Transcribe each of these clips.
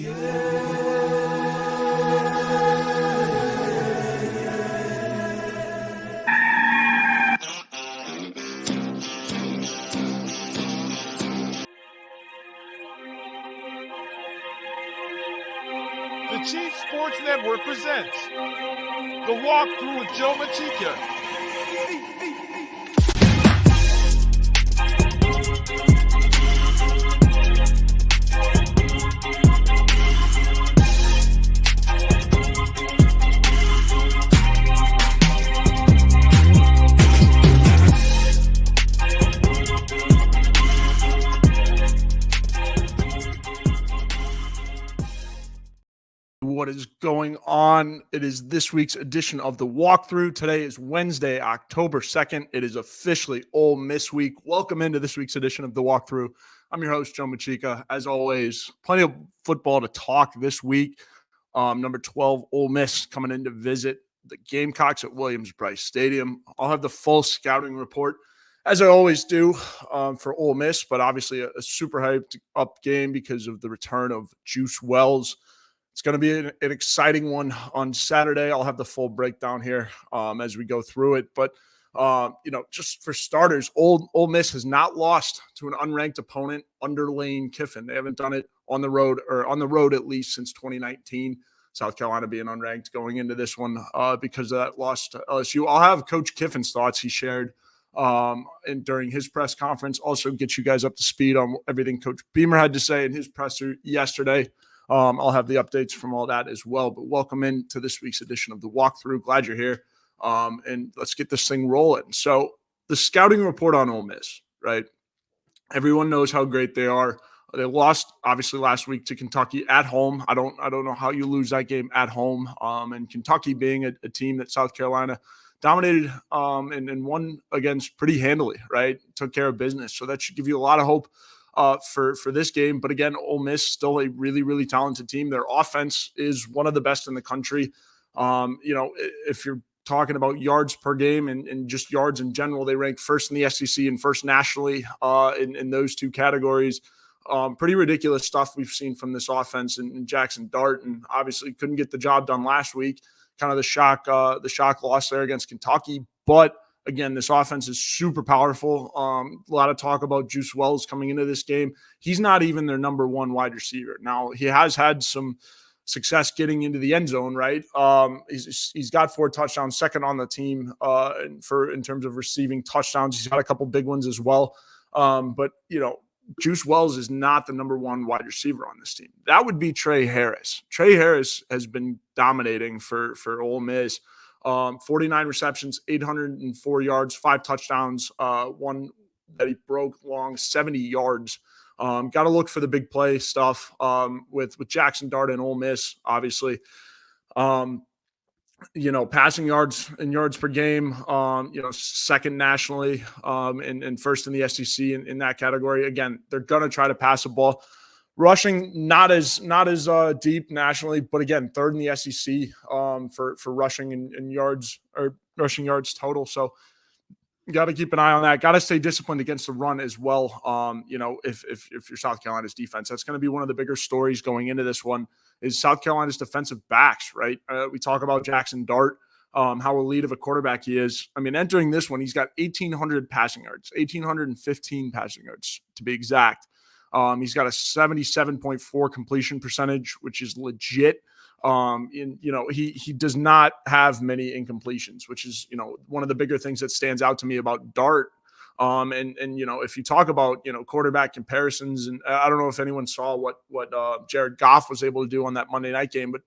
The Chief Sports Network presents The Walkthrough with Joe Macheca. What is going on? It is this week's edition of The Walkthrough. Today is Wednesday, October 2nd. It is officially Ole Miss week. Welcome into this week's edition of The Walkthrough. I'm your host, Joe Macheca. As always, plenty of football to talk this week. Number 12, Ole Miss coming in to visit the Gamecocks at Williams Brice Stadium. I'll have the full scouting report, as I always do, for Ole Miss, but obviously a super hyped up game because of the return of Juice Wells. It's going to be an exciting one on Saturday. I'll have the full breakdown here as we go through it. But, just for starters, Ole Miss has not lost to an unranked opponent under Lane Kiffin. They haven't done it on the road, or on the road at least, since 2019. South Carolina being unranked going into this one because of that loss to LSU. I'll have Coach Kiffin's thoughts he shared during his press conference. Also get you guys up to speed on everything Coach Beamer had to say in his presser yesterday. I'll have the updates from all that as well. But welcome into this week's edition of The Walkthrough. Glad you're here. And let's get this thing rolling. So the scouting report on Ole Miss, right? Everyone knows how great they are. They lost, obviously, last week to Kentucky at home. I don't know how you lose that game at home. And Kentucky being a team that South Carolina dominated and won against pretty handily, right? Took care of business. So that should give you a lot of hope for this game. But again, Ole Miss still a really, really talented team. Their offense is one of the best in the country. If you're talking about yards per game and just yards in general, they rank first in the SEC and first nationally in those two categories. Pretty ridiculous stuff we've seen from this offense and Jackson Dart, and obviously couldn't get the job done last week. Kind of the shock loss there against Kentucky. But again, this offense is super powerful. A lot of talk about Juice Wells coming into this game. He's not even their number one wide receiver. Now, he has had some success getting into the end zone, right? He's got 4 touchdowns, second on the team in terms of receiving touchdowns. He's had a couple big ones as well. But Juice Wells is not the number one wide receiver on this team. That would be Trey Harris. Trey Harris has been dominating for Ole Miss. 49 receptions, 804 yards, 5 touchdowns, one that he broke long, 70 yards. Got to look for the big play stuff with Jackson Dart and Ole Miss, obviously. Passing yards and yards per game, second nationally and first in the SEC in that category. Again, they're going to try to pass the ball. Rushing not as deep nationally, but again, third in the SEC for rushing and yards, or rushing yards total. So you got to keep an eye on that. Got to stay disciplined against the run as well. If you're South Carolina's defense, that's going to be one of the bigger stories going into this one. Is South Carolina's defensive backs, right? We talk about Jackson Dart, how elite of a quarterback he is. I mean, entering this one, he's got 1,800 passing yards, 1,815 passing yards to be exact. He's got a 77.4 completion percentage, which is legit. He does not have many incompletions, which is, one of the bigger things that stands out to me about Dart. If you talk about, quarterback comparisons, and I don't know if anyone saw what Jared Goff was able to do on that Monday night game, but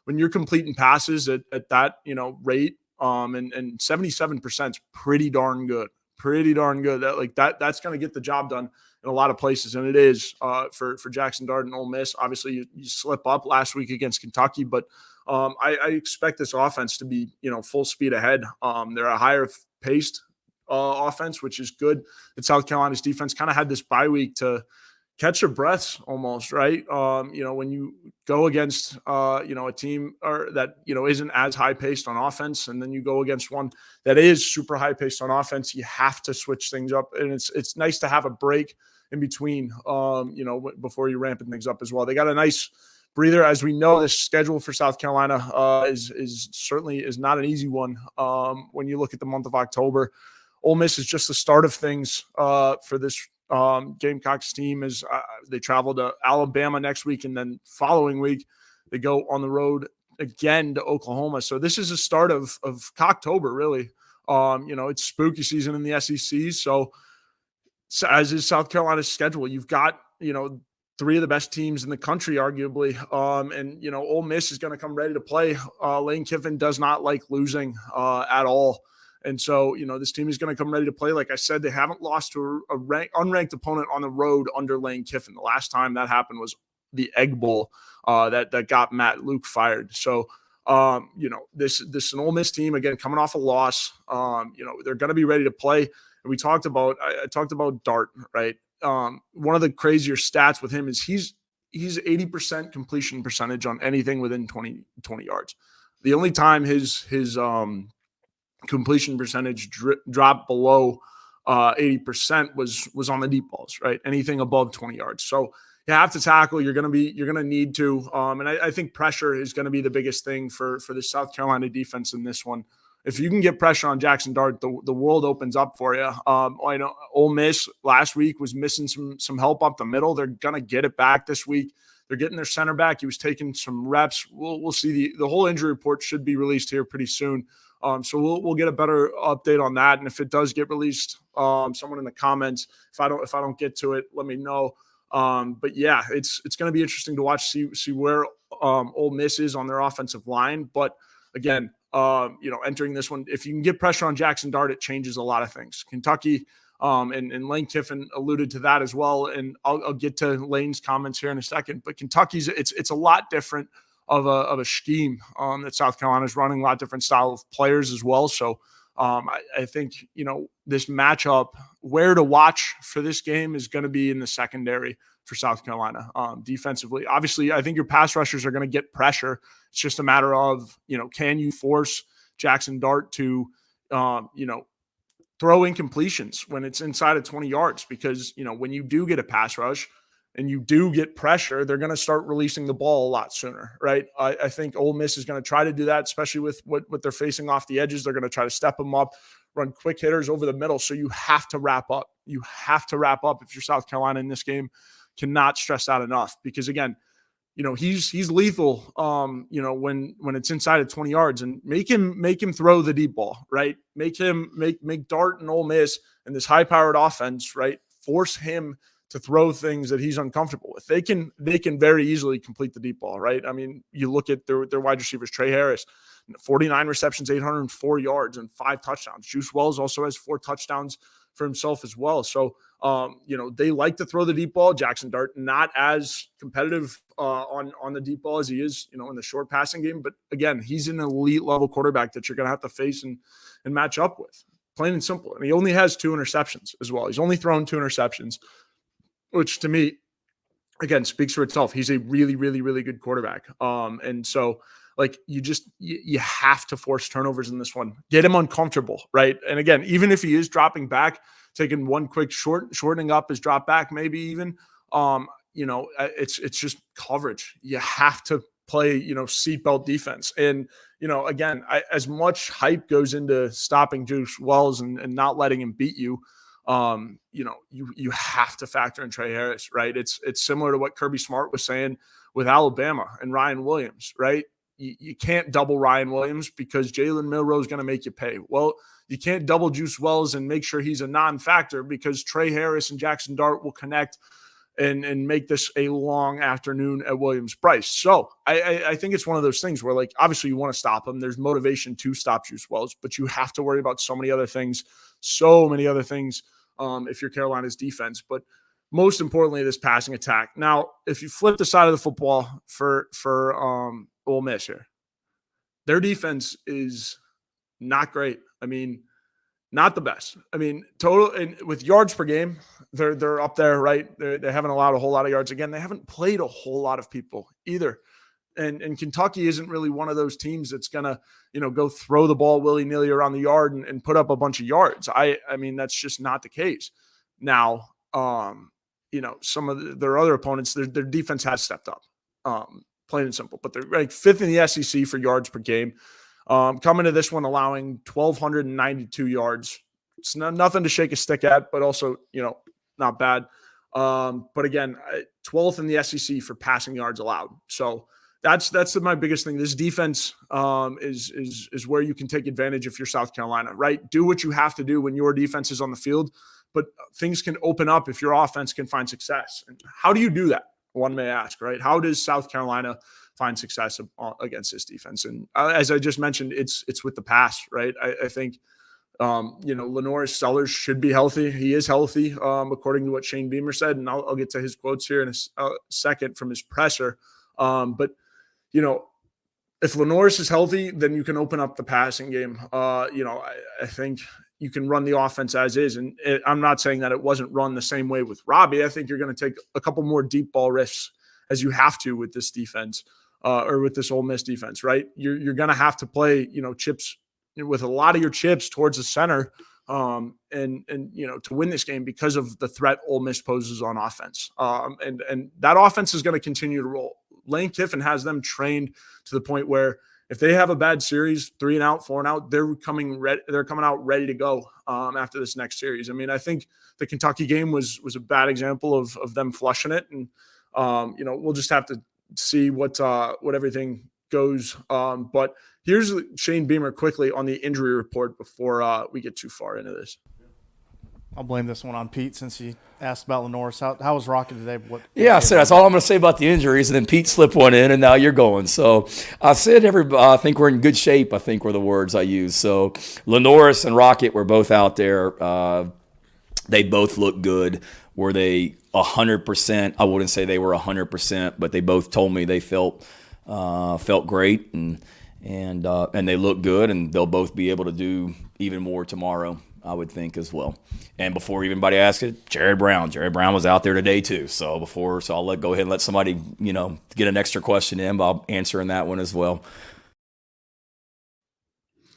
when you're completing passes at that, rate, and 77% is pretty darn good. That's going to get the job done in a lot of places, and it is for Jackson Dart and Ole Miss. Obviously, you slip up last week against Kentucky, but I expect this offense to be full speed ahead. They're a higher paced offense, which is good. And South Carolina's defense kind of had this bye week to catch your breaths almost, right? When you go against, a team that isn't as high paced on offense, and then you go against one that is super high paced on offense, you have to switch things up. And it's nice to have a break in between, before you're ramping things up as well. They got a nice breather. As we know, this schedule for South Carolina is certainly is not an easy one. When you look at the month of October, Ole Miss is just the start of things for this Gamecocks team. As they travel to Alabama next week, and then following week they go on the road again to Oklahoma. So this is a start of Cocktober, really. It's spooky season in the SEC. So as is South Carolina's schedule, you've got, three of the best teams in the country, arguably. And Ole Miss is going to come ready to play. Lane Kiffin does not like losing at all. And so, this team is going to come ready to play. Like I said, they haven't lost to a unranked opponent on the road under Lane Kiffin. The last time that happened was the Egg Bowl that got Matt Luke fired. So, this is an Ole Miss team, again, coming off a loss. They're going to be ready to play. And I talked about Dart, right? One of the crazier stats with him is he's 80% completion percentage on anything within 20 yards. The only time his completion percentage dropped below 80% was on the deep balls, right? Anything above 20 yards. So you have to tackle. You're going to need to. And I think pressure is going to be the biggest thing for the South Carolina defense in this one. If you can get pressure on Jackson Dart, the world opens up for you. I know Ole Miss last week was missing some help up the middle. They're going to get it back this week. They're getting their center back. He was taking some reps. We'll see. The whole injury report should be released here pretty soon. So we'll get a better update on that. And if it does get released, someone in the comments, if I don't get to it, let me know. But yeah, it's going to be interesting to watch, see where Ole Miss is on their offensive line. But again, entering this one, if you can get pressure on Jackson Dart, it changes a lot of things. Kentucky, and Lane Kiffin alluded to that as well. And I'll get to Lane's comments here in a second. But Kentucky's it's a lot different of a scheme that South Carolina is running, a lot different style of players as well. So I think this matchup, where to watch for this game is going to be in the secondary for South Carolina defensively. Obviously, I think your pass rushers are going to get pressure. It's just a matter of, can you force Jackson Dart to, throw incompletions when it's inside of 20 yards? Because, when you do get a pass rush and you do get pressure, they're going to start releasing the ball a lot sooner, right? I think Ole Miss is going to try to do that, especially with what they're facing off the edges. They're going to try to step them up, run quick hitters over the middle. So you have to wrap up. You have to wrap up if you're South Carolina in this game. Cannot stress that enough, because again, he's lethal. When it's inside of 20 yards, and make him throw the deep ball, right? Make Dart and Ole Miss and this high powered offense, right? Force him to throw things that he's uncomfortable with. They can very easily complete the deep ball, right? I mean, you look at their wide receivers, Trey Harris, 49 receptions, 804 yards, and 5 touchdowns. Juice Wells also has 4 touchdowns for himself as well. So, they like to throw the deep ball. Jackson Dart, not as competitive on the deep ball as he is, in the short passing game. But again, he's an elite level quarterback that you're going to have to face and match up with. Plain and simple. And he only has 2 interceptions as well. He's only thrown 2 interceptions, which to me, again, speaks for itself. He's a really, really, really good quarterback. And so, you have to force turnovers in this one. Get him uncomfortable, right? And again, even if he is dropping back, taking one quick shortening up his drop back, maybe even, it's just coverage. You have to play, seatbelt defense. And, again, as much hype goes into stopping Juice Wells and not letting him beat you, you have to factor in Trey Harris, right? It's similar to what Kirby Smart was saying with Alabama and Ryan Williams, right? You can't double Ryan Williams because Jalen Milroe is going to make you pay. Well, you can't double Juice Wells and make sure he's a non-factor because Trey Harris and Jackson Dart will connect and make this a long afternoon at Williams Brice. So I think it's one of those things where, obviously you want to stop him. There's motivation to stop Juice Wells, but you have to worry about so many other things if you're Carolina's defense. But most importantly, this passing attack. Now, if you flip the side of the football for Ole Miss here, their defense is not great. I mean, not the best. I mean, total and with yards per game, they're up there, right? They haven't allowed a whole lot of yards. Again, they haven't played a whole lot of people either. And Kentucky isn't really one of those teams that's gonna, go throw the ball willy-nilly around the yard and put up a bunch of yards. I mean, that's just not the case. Now, some of their other opponents, their defense has stepped up. plain and simple. But they're ranked 5th in the SEC for yards per game. Coming to this one, allowing 1,292 yards. It's nothing to shake a stick at, but also, not bad. But again, 12th in the SEC for passing yards allowed. So that's my biggest thing. This defense is where you can take advantage if you're South Carolina, right? Do what you have to do when your defense is on the field, but things can open up if your offense can find success. And how do you do that? One may ask, right? How does South Carolina find success against this defense? And as I just mentioned, it's with the pass, right? I think Lenoris Sellers should be healthy. He is healthy, according to what Shane Beamer said, and I'll get to his quotes here in a second from his presser. But if Lenoris is healthy, then you can open up the passing game. I think you can run the offense as is. And I'm not saying that it wasn't run the same way with Robbie. I think you're going to take a couple more deep ball risks as you have to with this defense or with this Ole Miss defense, right? You're going to have to play, chips with a lot of your chips towards the center and to win this game because of the threat Ole Miss poses on offense. And that offense is going to continue to roll. Lane Kiffin has them trained to the point where if they have a bad series, 3 and out, 4 and out, they're coming out ready to go after this next series. I mean, I think the Kentucky game was a bad example of them flushing it, and we'll just have to see what everything goes. But here's Shane Beamer quickly on the injury report before we get too far into this. I'll blame this one on Pete since he asked about Lenoris. How was Rocket today? I said that's all I'm going to say about the injuries, and then Pete slipped one in, and now you're going. So I said I think we're in good shape, I think were the words I used. So Lenoris and Rocket were both out there. They both looked good. Were they 100%? I wouldn't say they were 100%, but they both told me they felt great and they look good, and they'll both be able to do even more tomorrow, I would think, as well. And before anybody asks it, Jared Brown was out there today too. So I'll go ahead and let somebody, get an extra question in, but I'll answer in that one as well.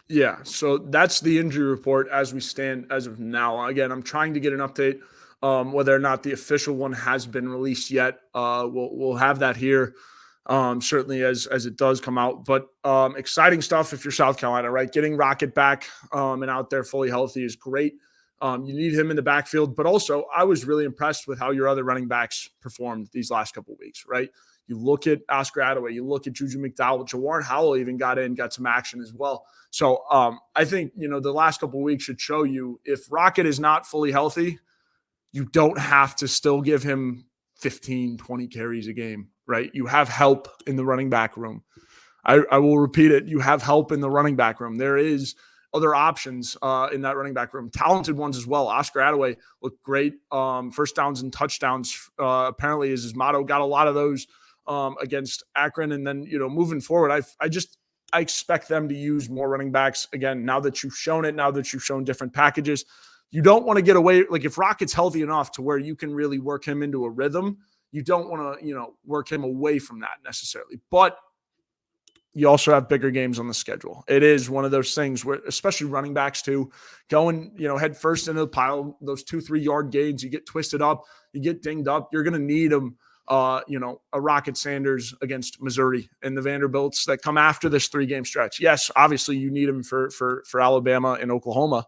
Yeah, so that's the injury report as we stand as of now. Again, I'm trying to get an update whether or not the official one has been released yet. We'll have that here. Certainly as it does come out, but exciting stuff if you're South Carolina, right? Getting Rocket back and out there fully healthy is great. You need him in the backfield, but also I was really impressed with how your other running backs performed these last couple of weeks, right? You look at Oscar Attaway, you look at Juju McDowell, Jawarn Howell even got some action as well. So I think, the last couple of weeks should show you if Rocket is not fully healthy, you don't have to still give him 15, 20 carries a game. Right? You have help in the running back room. I will repeat it. You have help in the running back room. There is other options in that running back room. Talented ones as well. Oscar Attaway looked great. First downs and touchdowns apparently is his motto. Got a lot of those against Akron. And then, moving forward, I expect them to use more running backs. Again, now that you've shown it, now that you've shown different packages, you don't want to get away. Like if Rocket's healthy enough to where you can really work him into a rhythm, you don't want to, work him away from that necessarily. But you also have bigger games on the schedule. It is one of those things where, especially running backs too, going, head first into the pile, those 2-3 yard gains, you get twisted up, you get dinged up. You're going to need them, a Rocket Sanders against Missouri and the Vanderbilts that come after this 3-game stretch. Yes, obviously you need him for Alabama and Oklahoma.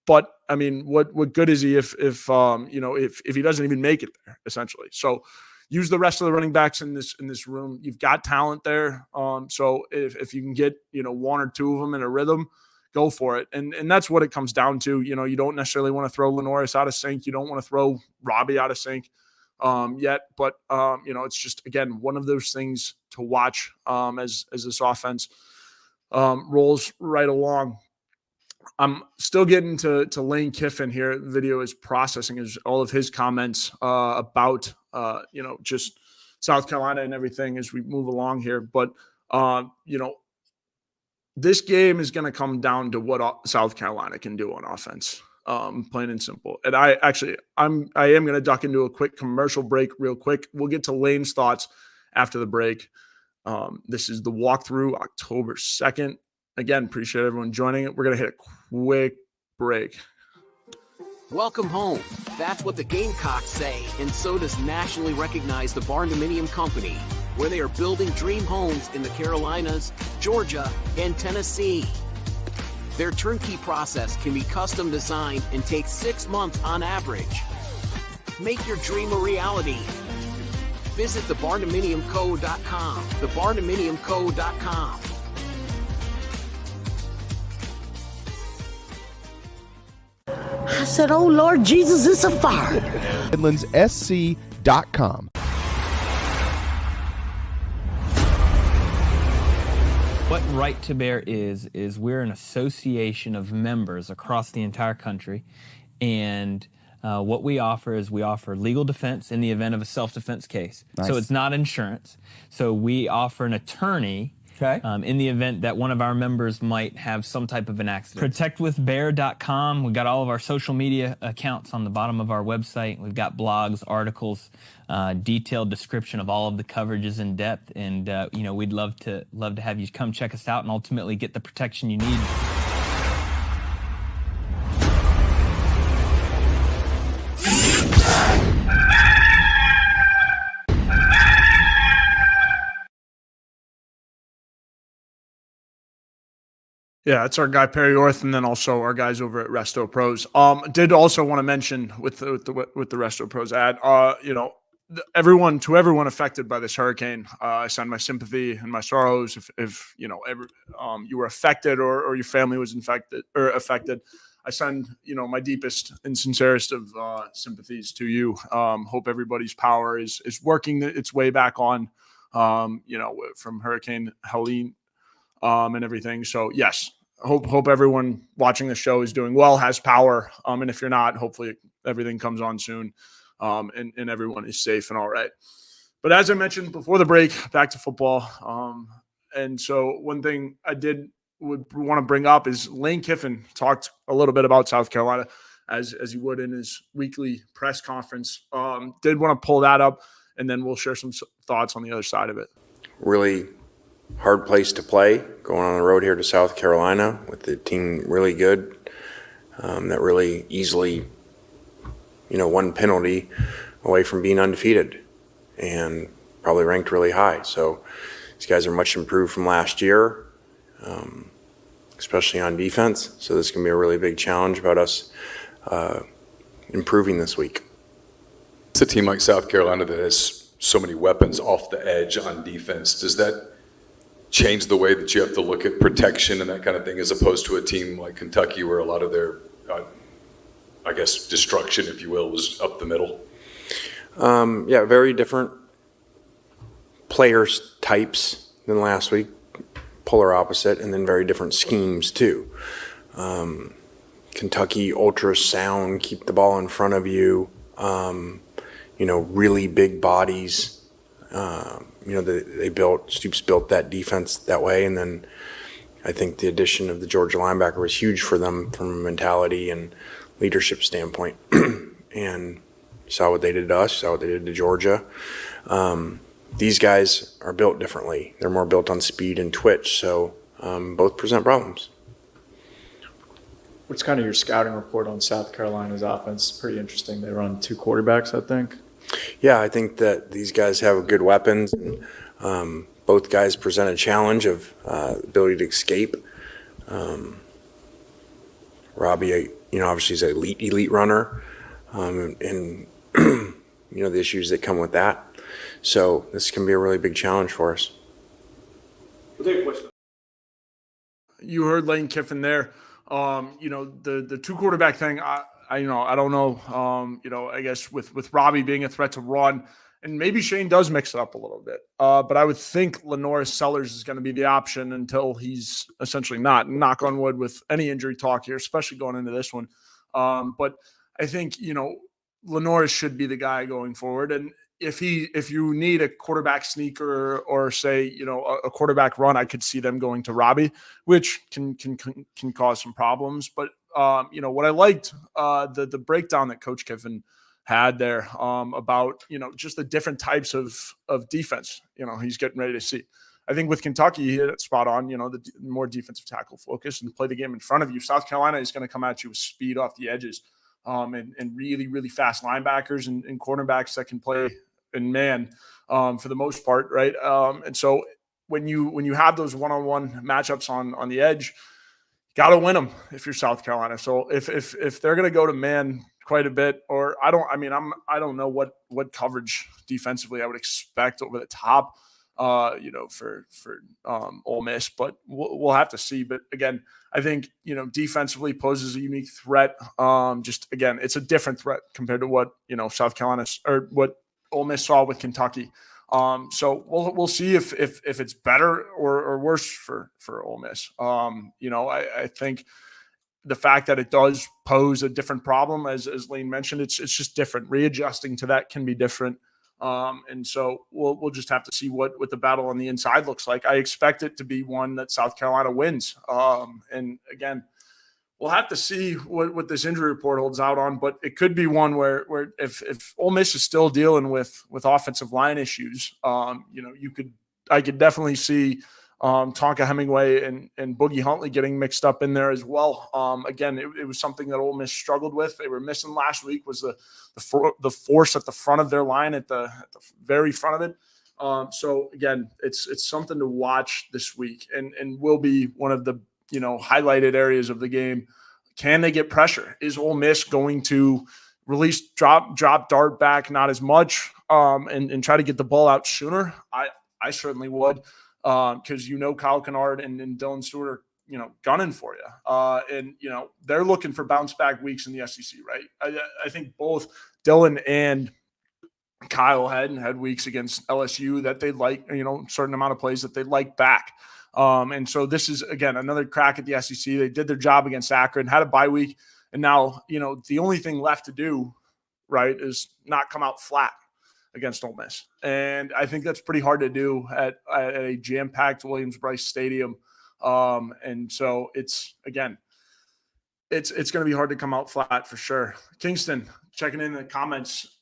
But I mean, what good is he if he doesn't even make it there, essentially? So use the rest of the running backs in this room. You've got talent there. So if you can get 1 or 2 of them in a rhythm, go for it. And that's what it comes down to. You don't necessarily want to throw Lenoris out of sync. You don't want to throw Robbie out of sync yet. But it's just, again, one of those things to watch as this offense rolls right along. I'm still getting to Lane Kiffin here. The video is processing all of his comments about, just South Carolina and everything as we move along here. But, this game is going to come down to what South Carolina can do on offense, plain and simple. And I am going to duck into a quick commercial break real quick. We'll get to Lane's thoughts after the break. This is the walkthrough October 2nd. Again, appreciate everyone joining it. We're going to hit a quick break. Welcome home. That's what the Gamecocks say, and so does nationally recognized the Barndominium Company. where they are building dream homes in the Carolinas, Georgia, and Tennessee. Their turnkey process can be custom designed and takes 6 months on average. Make your dream a reality. Visit thebarndominiumco.com. Thebarndominiumco.com. I said, oh, Lord Jesus, it's a fire. MidlandsSC.com. What Right to Bear is we're an association of members across the entire country, and what we offer is we offer legal defense in the event of a self-defense case. Nice. So it's not insurance. So we offer an attorney in the event that one of our members might have some type of an accident. ProtectWithBear.com. We've got all of our social media accounts on the bottom of our website. We've got blogs, articles, detailed description of all of the coverages in depth, and we'd love to have you come check us out and ultimately get the protection you need. Yeah, it's our guy Perry Orth, and then also our guys over at Resto Pros. Did also want to mention with the Resto Pros ad, everyone affected by this hurricane, I send my sympathy and my sorrows if you were affected or your family was affected. I send my deepest and sincerest of sympathies to you. Hope everybody's power is working its way back on. From Hurricane Helene. And everything. So yes, hope everyone watching the show is doing well, has power. And if you're not, hopefully everything comes on soon. And everyone is safe and all right. But as I mentioned before the break, back to football. And so one thing I would want to bring up is Lane Kiffin talked a little bit about South Carolina as he would in his weekly press conference. Did want to pull that up, and then we'll share some thoughts on the other side of it. Really hard place to play, going on the road here to South Carolina with the team really good, that really easily, one penalty away from being undefeated and probably ranked really high. So these guys are much improved from last year, especially on defense. So this can be a really big challenge about us improving this week. It's a team like South Carolina that has so many weapons off the edge on defense. Does that change the way that you have to look at protection and that kind of thing, as opposed to a team like Kentucky where a lot of their, destruction, if you will, was up the middle? Very different players types than last week, polar opposite, and then very different schemes too. Kentucky, ultra sound, keep the ball in front of you, really big bodies. Stoops built that defense that way, and then I think the addition of the Georgia linebacker was huge for them from a mentality and leadership standpoint. And saw what they did to us, saw what they did to Georgia. These guys are built differently. They're more built on speed and twitch, so both present problems. What's kind of your scouting report on South Carolina's offense? Pretty interesting. They run 2 quarterbacks, I think. Yeah, I think that these guys have good weapons. And, both guys present a challenge of ability to escape. Robbie, obviously is an elite runner, and the issues that come with that. So this can be a really big challenge for us. You heard Lane Kiffin there. The 2 quarterback thing. I don't know. I guess with Robbie being a threat to run, and maybe Shane does mix it up a little bit. But I would think Lenoris Sellers is going to be the option until he's essentially not. Knock on wood with any injury talk here, especially going into this one. But I think Lenoris should be the guy going forward. And if you need a quarterback sneaker or say a quarterback run, I could see them going to Robbie, which can cause some problems. But what I liked, the breakdown that Coach Kiffin had there about just the different types of defense he's getting ready to see. I think with Kentucky, he hit it spot on. The more defensive tackle focus and play the game in front of you. South Carolina is going to come at you with speed off the edges, and really really fast linebackers and cornerbacks that can play. And man, for the most part, right? And so when you have those one-on-one matchups on the edge, got to win them if you're South Carolina. So if they're going to go to man quite a bit, or I don't know what coverage defensively I would expect over the top, for Ole Miss, but we'll have to see. But again, I think defensively poses a unique threat. Just again, it's a different threat compared to what South Carolina or what Ole Miss saw with Kentucky. So we'll see if it's better or worse for Ole Miss. I think the fact that it does pose a different problem, as Lane mentioned, it's just different. Readjusting to that can be different. And so we'll just have to see what the battle on the inside looks like. I expect it to be one that South Carolina wins. And again, we'll have to see what this injury report holds out on, but it could be one where if Ole Miss is still dealing with offensive line issues, I could definitely see Tonka Hemingway and Boogie Huntley getting mixed up in there as well. Again, it was something that Ole Miss struggled with. They were missing last week was the force at the front of their line at the very front of it. So again, it's something to watch this week and will be one of the highlighted areas of the game. Can they get pressure? Is Ole Miss going to release drop dart back not as much and try to get the ball out sooner? I certainly would. Because Kyle Kennard and Dylan Stewart are gunning for you, and they're looking for bounce back weeks in the SEC, right? I think both Dylan and Kyle had weeks against LSU that they like, certain amount of plays that they like back, and so this is again another crack at the SEC. They did their job against Akron, had a bye week, and now the only thing left to do, right, is not come out flat against Ole Miss. And I think that's pretty hard to do at a jam-packed Williams Brice Stadium. And so it's going to be hard to come out flat for sure. Kingston, checking in the comments,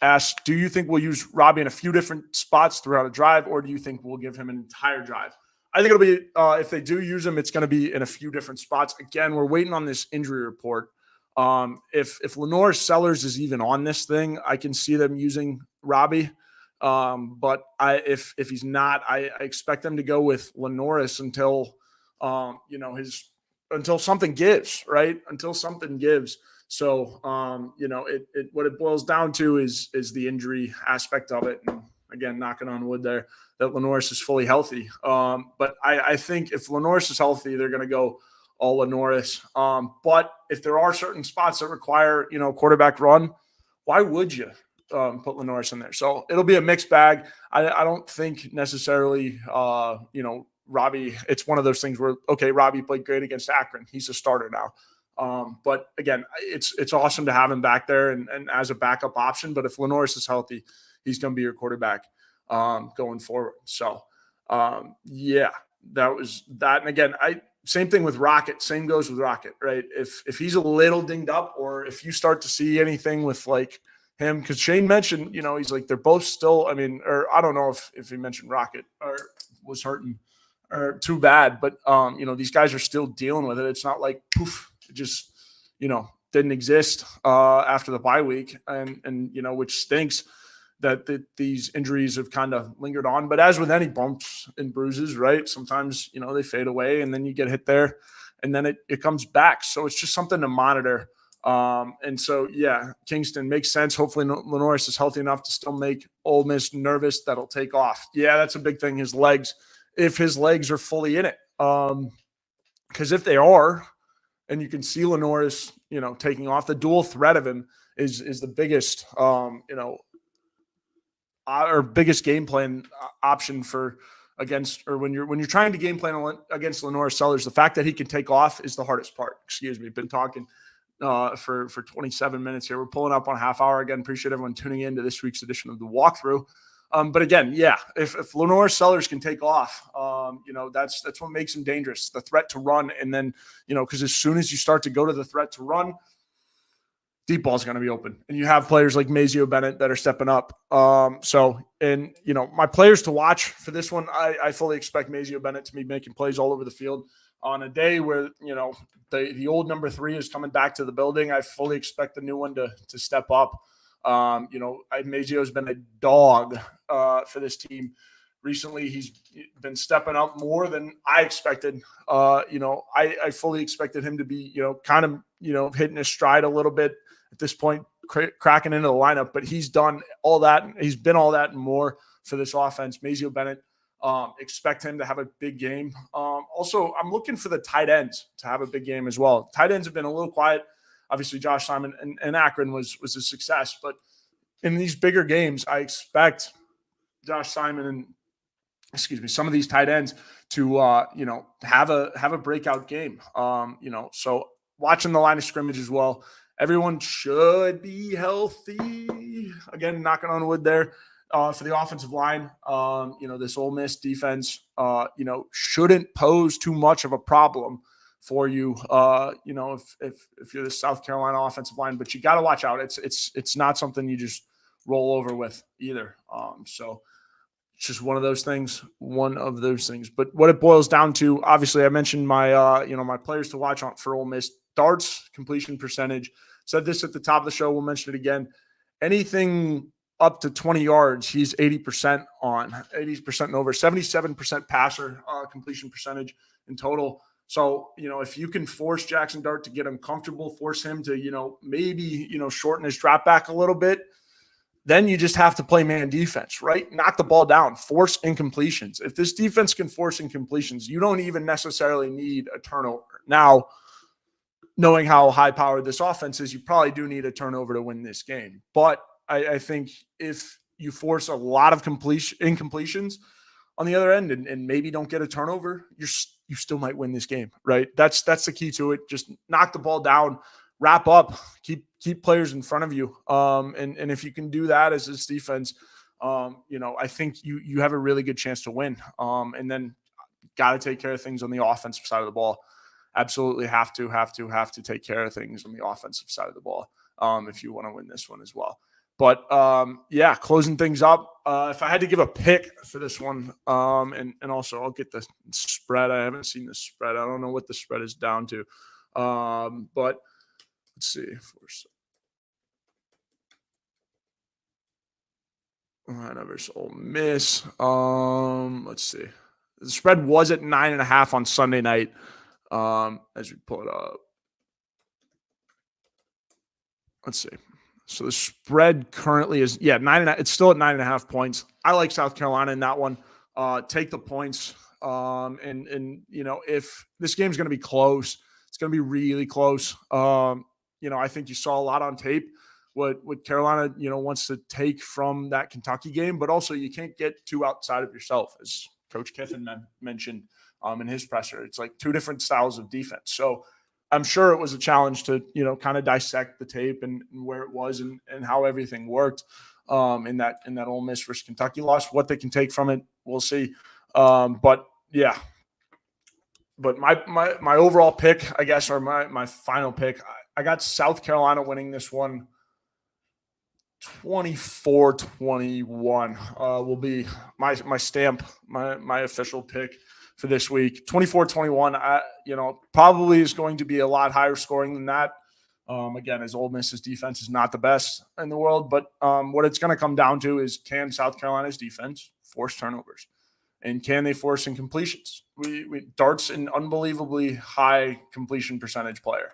asked, do you think we'll use Robbie in a few different spots throughout a drive, or do you think we'll give him an entire drive? I think it'll be, if they do use him, it's going to be in a few different spots. Again, we're waiting on this injury report. If Lenore Sellers is even on this thing, I can see them using Robbie. But if he's not, I expect them to go with Lenoris until until something gives, right? Until something gives. So what it boils down to is the injury aspect of it. And again, knocking on wood there that Lenoris is fully healthy. But I think if Lenoris is healthy, they're going to go all Lenoris. But if there are certain spots that require, quarterback run, why would you put Lenoris in there? So it'll be a mixed bag. I don't think necessarily, Robbie, it's one of those things where, okay, Robbie played great against Akron. He's a starter now. But again, it's awesome to have him back there and as a backup option. But if Lenoris is healthy, he's going to be your quarterback going forward. So, that was that. And again, same thing with Rocket. Same goes with Rocket, right? If he's a little dinged up, or if you start to see anything with like him, because Shane mentioned, he's like they're both still. I mean, or I don't know if he mentioned Rocket or was hurting or too bad, but these guys are still dealing with it. It's not like poof, it just didn't exist after the bye week, and which stinks that these injuries have kind of lingered on. But as with any bumps and bruises, right, sometimes, they fade away and then you get hit there and then it comes back. So it's just something to monitor. And so, Kingston makes sense. Hopefully Lenoris is healthy enough to still make Ole Miss nervous. That'll take off. Yeah, that's a big thing. His legs, if his legs are fully in it. Because if they are, and you can see Lenoris, taking off, the dual threat of him is the biggest, our biggest game plan option for against, or when you're trying to game plan against Lenore Sellers, the fact that he can take off is the hardest part. Excuse me. Been talking for 27 minutes here. We're pulling up on a half hour again. Appreciate everyone tuning in to this week's edition of the walkthrough. But again, if Lenore Sellers can take off, that's what makes him dangerous. The threat to run. And then, because as soon as you start to go to the threat to run, deep ball is going to be open, and you have players like Mazio Bennett that are stepping up. My players to watch for this one, I fully expect Mazio Bennett to be making plays all over the field on a day where, the old number 3 is coming back to the building. I fully expect the new one to step up. Mazio's been a dog for this team recently. He's been stepping up more than I expected. I fully expected him to be, kind of, hitting his stride a little bit at this point, cracking into the lineup, but he's done all that. He's been all that and more for this offense. Mazio Bennett, expect him to have a big game. Also, I'm looking for the tight ends to have a big game as well. Tight ends have been a little quiet. Obviously, Josh Simon and Akron was a success, but in these bigger games, I expect Josh Simon and some of these tight ends to have a breakout game. So watching the line of scrimmage as well. Everyone should be healthy. Again, knocking on wood there for the offensive line. This Ole Miss defense, shouldn't pose too much of a problem for you. If you're the South Carolina offensive line, but you got to watch out. It's not something you just roll over with either. So it's just one of those things. But what it boils down to, obviously, I mentioned my my players to watch on for Ole Miss. Darts completion percentage. Said this at the top of the show. We'll mention it again. Anything up to 20 yards, he's 80% on, 80% and over, 77% passer completion percentage in total. So, if you can force Jackson Dart to get him comfortable, force him to, maybe, shorten his drop back a little bit, then you just have to play man defense, right? Knock the ball down, force incompletions. If this defense can force incompletions, you don't even necessarily need a turnover. Now, knowing how high-powered this offense is, you probably do need a turnover to win this game. But I think if you force a lot of incompletions on the other end and maybe don't get a turnover, you still might win this game, right? That's the key to it. Just knock the ball down, wrap up, keep players in front of you. And if you can do that as this defense, I think you have a really good chance to win. And then got to take care of things on the offensive side of the ball. Absolutely have to take care of things on the offensive side of the ball if you want to win this one as well. But closing things up. If I had to give a pick for this one, and also I'll get the spread. I haven't seen the spread. I don't know what the spread is down to. But let's see. Versus Ole Miss. Let's see. The spread was at 9.5 on Sunday night. As we pull it up. Let's see. So the spread currently is 9.5. It's still at 9.5 points. I like South Carolina in that one. Take the points. If this game's going to be close, it's going to be really close. I think you saw a lot on tape what Carolina, wants to take from that Kentucky game, but also you can't get too outside of yourself, as Coach Kiffin mentioned in his presser. It's like two different styles of defense. So I'm sure it was a challenge to, kind of dissect the tape and where it was and how everything worked in that Ole Miss versus Kentucky loss. What they can take from it, we'll see. But my overall pick, I guess, or my final pick, I got South Carolina winning this one 24-21 will be my stamp, my official pick for this week. 24-21, probably is going to be a lot higher scoring than that. Again, as Ole Miss's defense is not the best in the world, but what it's going to come down to is, can South Carolina's defense force turnovers? And can they force incompletions? Dart's an unbelievably high completion percentage player.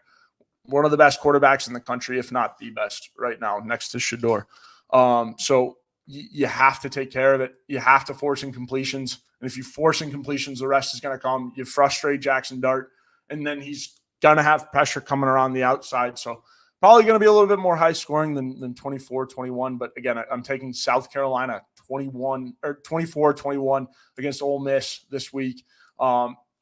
One of the best quarterbacks in the country, if not the best right now, next to Shador. So you have to take care of it. You have to force incompletions. And if you force incompletions, the rest is going to come. You frustrate Jackson Dart, and then he's going to have pressure coming around the outside. So probably going to be a little bit more high scoring than 24-21. But again, I'm taking South Carolina 24-21 against Ole Miss this week.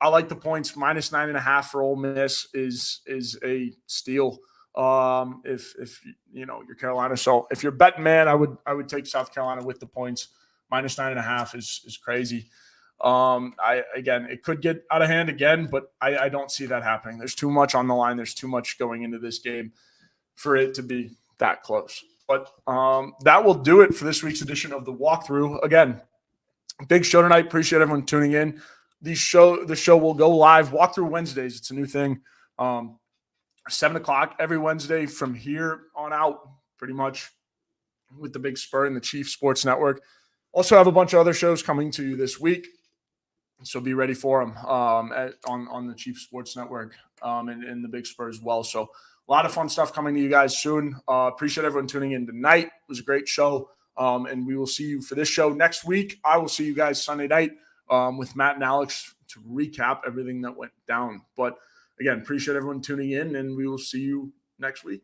I like the points. Minus 9.5 for Ole Miss is a steal. If you're Carolina, so if you're betting man, I would take South Carolina with the points. Minus 9.5 is crazy. It could get out of hand again, but I don't see that happening. There's too much on the line. There's too much going into this game for it to be that close. But that will do it for this week's edition of the Walkthrough. Again, big show tonight. Appreciate everyone tuning in. The show will go live. Walkthrough Wednesdays. It's a new thing. 7 o'clock every Wednesday from here on out, pretty much with the Big Spur and the Chief Sports Network. Also have a bunch of other shows coming to you this week, so be ready for them on the Chief Sports Network and the Big Spur as well. So a lot of fun stuff coming to you guys soon. Appreciate everyone tuning in tonight. It was a great show, and we will see you for this show next week. I will see you guys Sunday night with Matt and Alex to recap everything that went down. But again, appreciate everyone tuning in, and we will see you next week.